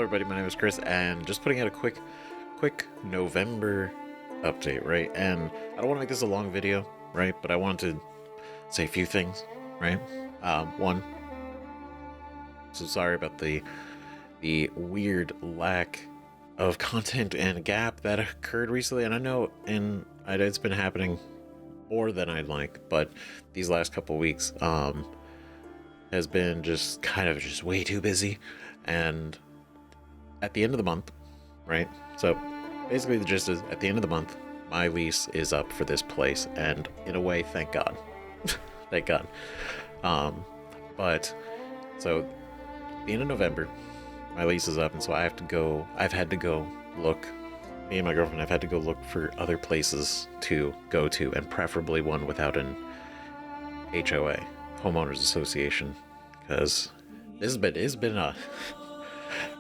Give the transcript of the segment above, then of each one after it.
everybody, my name is Chris, and just putting out a quick November update, right? And I don't want to make this a long video, right? But I wanted to say a few things, right? One, so sorry about the weird lack of content and gap that occurred recently, and I know it's been happening more than I'd like, but these last couple weeks has been just kind of just way too busy. And at the end of the month, right? So basically the gist is, at the end of the month, my lease is up for this place, and in a way, thank God. Thank God. But so the end of November, my lease is up, and so I've had to go look, me and my girlfriend have had to go look for other places to go to, and preferably one without an HOA, homeowners association, because it's been a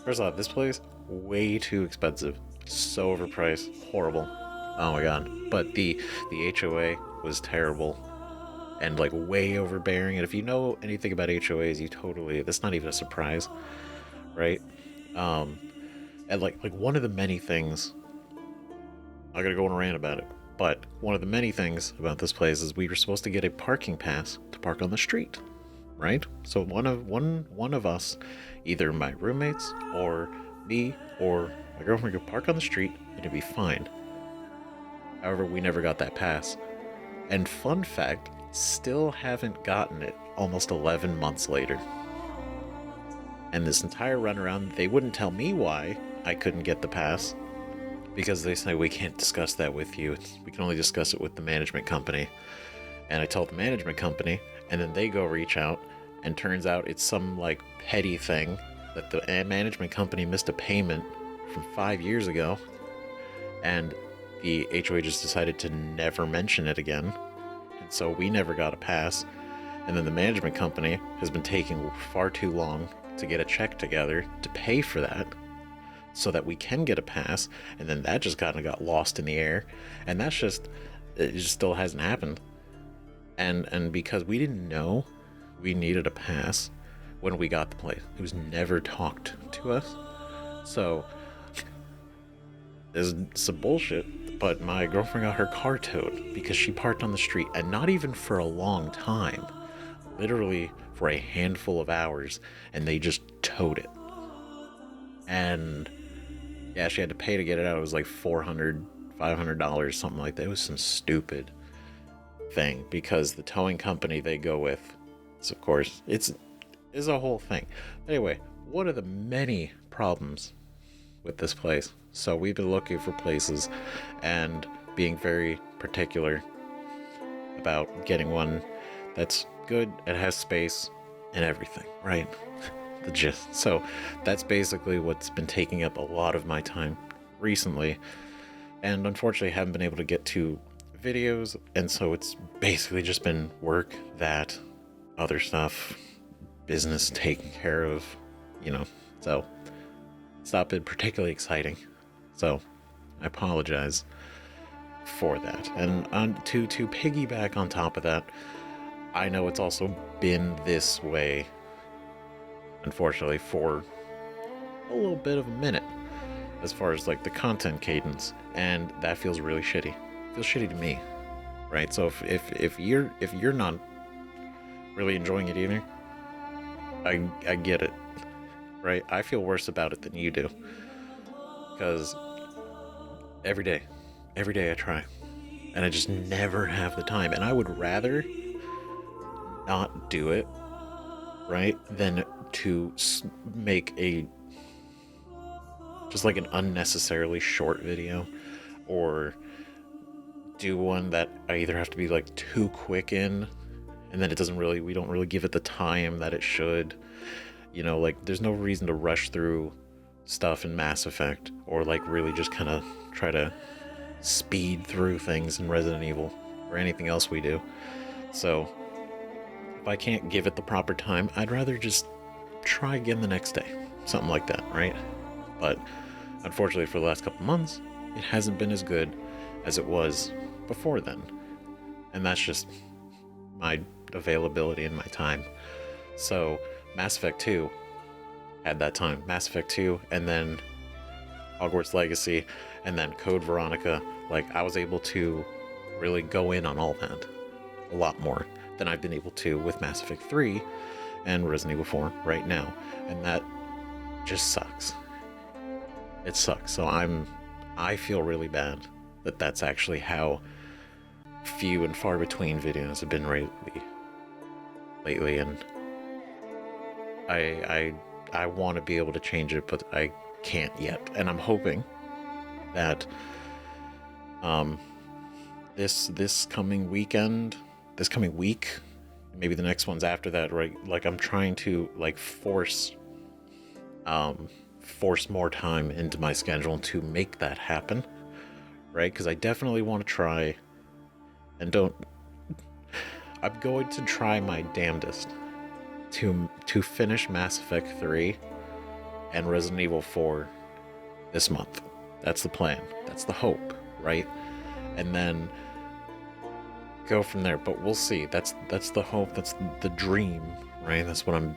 first off, this place way too expensive, so overpriced, horrible. Oh my god. But the HOA was terrible and like way overbearing. And if you know anything about HOAs, that's not even a surprise, right? And like one of the many things, I'm gonna go on a rant about it, but one of the many things about this place is we were supposed to get a parking pass to park on the street, right? So one of us, either my roommates or me or my girlfriend, could park on the street and it'd be fine. However, we never got that pass. And fun fact, still haven't gotten it almost 11 months later. And this entire runaround, they wouldn't tell me why I couldn't get the pass, because they say, we can't discuss that with you. We can only discuss it with the management company. And I told the management company, and then they go reach out, and turns out it's some like petty thing that the management company missed a payment from 5 years ago, and the HOA just decided to never mention it again. And so we never got a pass. And then the management company has been taking far too long to get a check together to pay for that, so that we can get a pass. And then that just kind of got lost in the air, and it just still hasn't happened. And because we didn't know we needed a pass when we got the place, it was never talked to us. So there's some bullshit, but my girlfriend got her car towed because she parked on the street, and not even for a long time, literally for a handful of hours, and they just towed it. And yeah, she had to pay to get it out. It was like $400, $500, something like that. It was some stupid thing, because the towing company they go with, so of course it's a whole thing. Anyway, one of the many problems with this place, so we've been looking for places and being very particular about getting one that's good, it has space and everything, right? The gist. So that's basically what's been taking up a lot of my time recently, and unfortunately haven't been able to get to videos, and so it's basically just been work, that, other stuff, business taken care of, so it's not been particularly exciting. So I apologize for that. And to piggyback on top of that, I know it's also been this way, unfortunately, for a little bit of a minute, as far as like the content cadence, and that feels really shitty. It feels shitty to me, right? So if you're not really enjoying it either, I get it, right? I feel worse about it than you do, because every day I try, and I just never have the time, and I would rather not do it, right, than to make just like an unnecessarily short video, or do one that I either have to be like too quick in, and then we don't really give it the time that it should. Like there's no reason to rush through stuff in Mass Effect, or like really just kind of try to speed through things in Resident Evil or anything else we do. So if I can't give it the proper time, I'd rather just try again the next day, something like that, right? But unfortunately, for the last couple months, it hasn't been as good as it was before then, and that's just my availability and my time. So Mass Effect 2 had that time. Mass Effect 2, and then Hogwarts Legacy, and then Code Veronica. Like, I was able to really go in on all that a lot more than I've been able to with Mass Effect 3 and Resident Evil 4 right now. And that just sucks. It sucks. So I feel really bad that that's actually how few and far between videos have been lately, and I want to be able to change it, but I can't yet. And I'm hoping that this coming week, maybe the next ones after that, right? Like, I'm trying to like force more time into my schedule to make that happen, right? Because I definitely want to try, and I'm going to try my damnedest to finish Mass Effect 3 and Resident Evil 4 this month. That's the plan. That's the hope, right? And then go from there. But we'll see. That's the hope. That's the dream, right? That's what I'm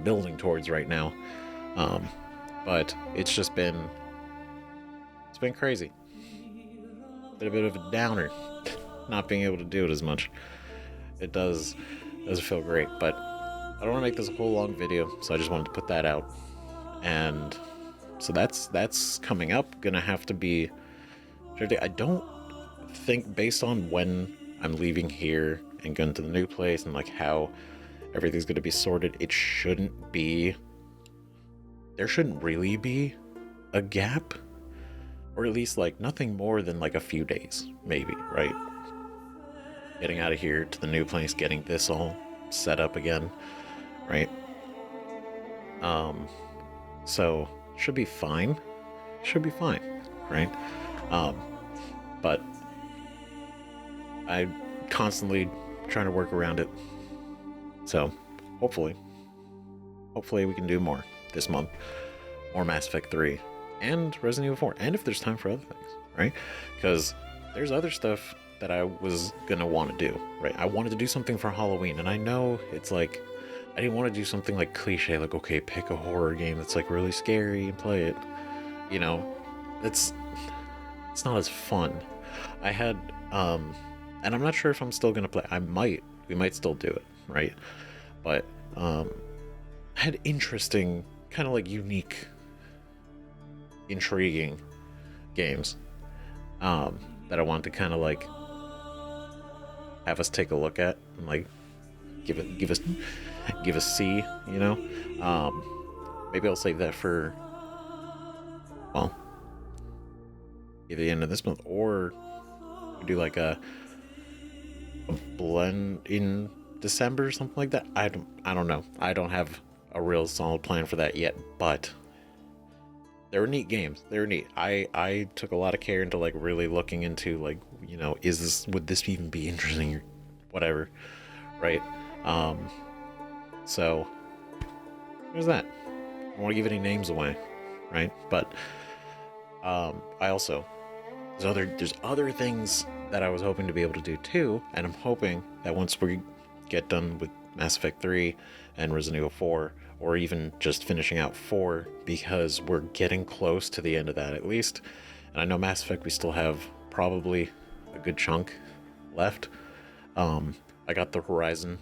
building towards right now. But it's been crazy. Been a bit of a downer, not being able to do it as much. It doesn't feel great, but I don't want to make this a whole long video, so I just wanted to put that out. And so that's coming up. Gonna have to be, I don't think, based on when I'm leaving here and going to the new place and like how everything's gonna be sorted, there shouldn't really be a gap, or at least like nothing more than like a few days, maybe, right? Getting out of here to the new place, getting this all set up again, right? So should be fine, right? But I'm constantly trying to work around it. So hopefully we can do more this month, more Mass Effect 3 and Resident Evil 4, and if there's time for other things, right? Because there's other stuff that I was gonna want to do, right? I wanted to do something for Halloween, and I know it's like, I didn't want to do something like cliche, like, okay, pick a horror game that's like really scary and play it. You know, it's not as fun. I had, and I'm not sure if I'm still gonna play. We might still do it, right? But I had interesting, kind of like unique, intriguing games that I wanted to kind of like have us take a look at and like give us see, you know. Maybe I'll save that for, well, either the end of this month, or we do like a blend in December or something like that. I don't know. I don't have a real solid plan for that yet, but they were neat games. They were neat. I took a lot of care into like really looking into like, you know, would this even be interesting or whatever, right? So there's that. I don't want to give any names away, right? But I also, there's other things that I was hoping to be able to do too, and I'm hoping that once we get done with Mass Effect 3 and Resident Evil 4, or even just finishing out 4, because we're getting close to the end of that at least. And I know Mass Effect, we still have probably a good chunk left. I got the Horizon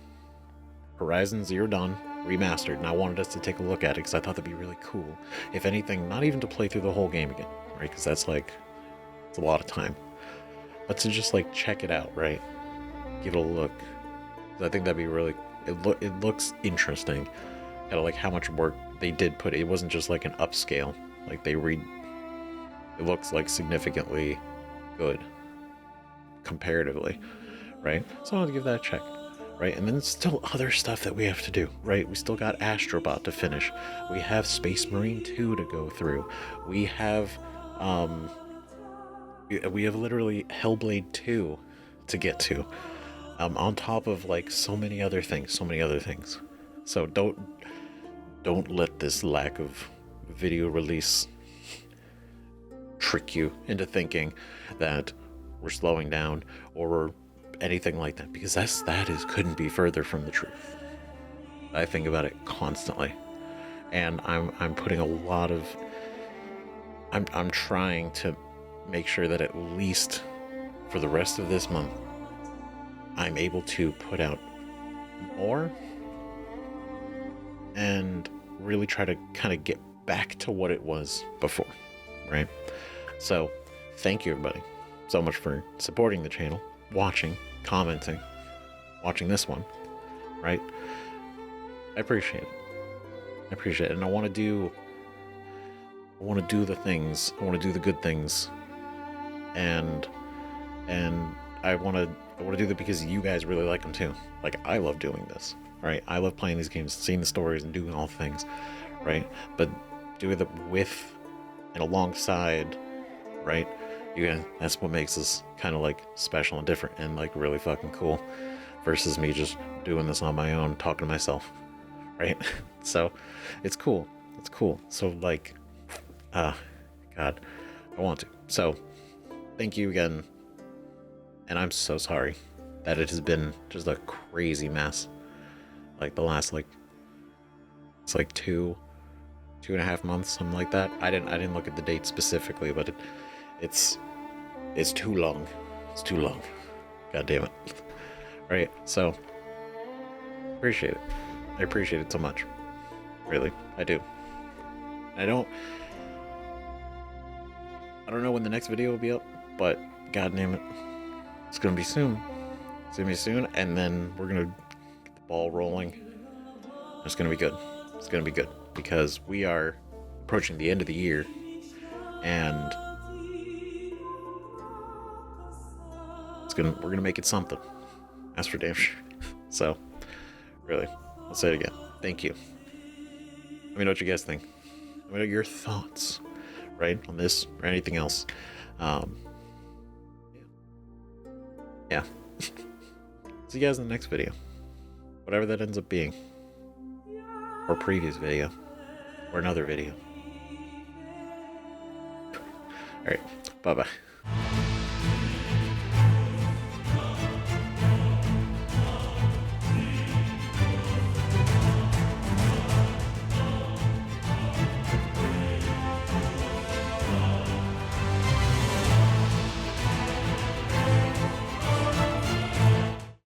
Zero Dawn remastered, and I wanted us to take a look at it because I thought that'd be really cool. If anything, not even to play through the whole game again, right? Because that's like, it's a lot of time. But to just like check it out, right? Give it a look. I think that'd be really, it looks interesting. Kind of like how much work they did put. It wasn't just like an upscale. Like it looks like significantly good comparatively, right? So I want to give that a check, right? And then there's still other stuff that we have to do, right? We still got Astrobot to finish. We have Space Marine 2 to go through. We have literally Hellblade 2 to get to, on top of like so many other things. So don't let this lack of video release trick you into thinking that we're slowing down or anything like that, because couldn't be further from the truth. I think about it constantly, and I'm putting a lot of I'm trying to make sure that at least for the rest of this month I'm able to put out more and really try to kind of get back to what it was before, right? So thank you everybody so much for supporting the channel, watching, commenting, watching this one, right? I appreciate it. And I want to do the things, I want to do the good things, and I want to do that because you guys really like them too. Like, I love doing this, right? I love playing these games, seeing the stories and doing all the things, right? But doing it with and alongside, right? You guys, that's what makes this kind of like special and different and like really fucking cool versus me just doing this on my own, talking to myself, right? So it's cool. So like, God, I want to. So thank you again. And I'm so sorry that it has been just a crazy mess. Like the last, like, it's like 2.5 months, something like that. I didn't look at the date specifically, but it's too long. It's too long. God damn it. Right? So appreciate it. I appreciate it so much. Really, I do. I don't know when the next video will be up, but god damn it, it's gonna be soon. It's gonna be soon, and then we're gonna get the ball rolling. It's gonna be good. It's gonna be good because we are approaching the end of the year, and we're gonna make it something. That's for damn sure. So, really, I'll say it again. Thank you. Let me know what you guys think. Let me know your thoughts, right, on this or anything else. Yeah. See you guys in the next video, whatever that ends up being, or previous video, or another video. All right, bye bye.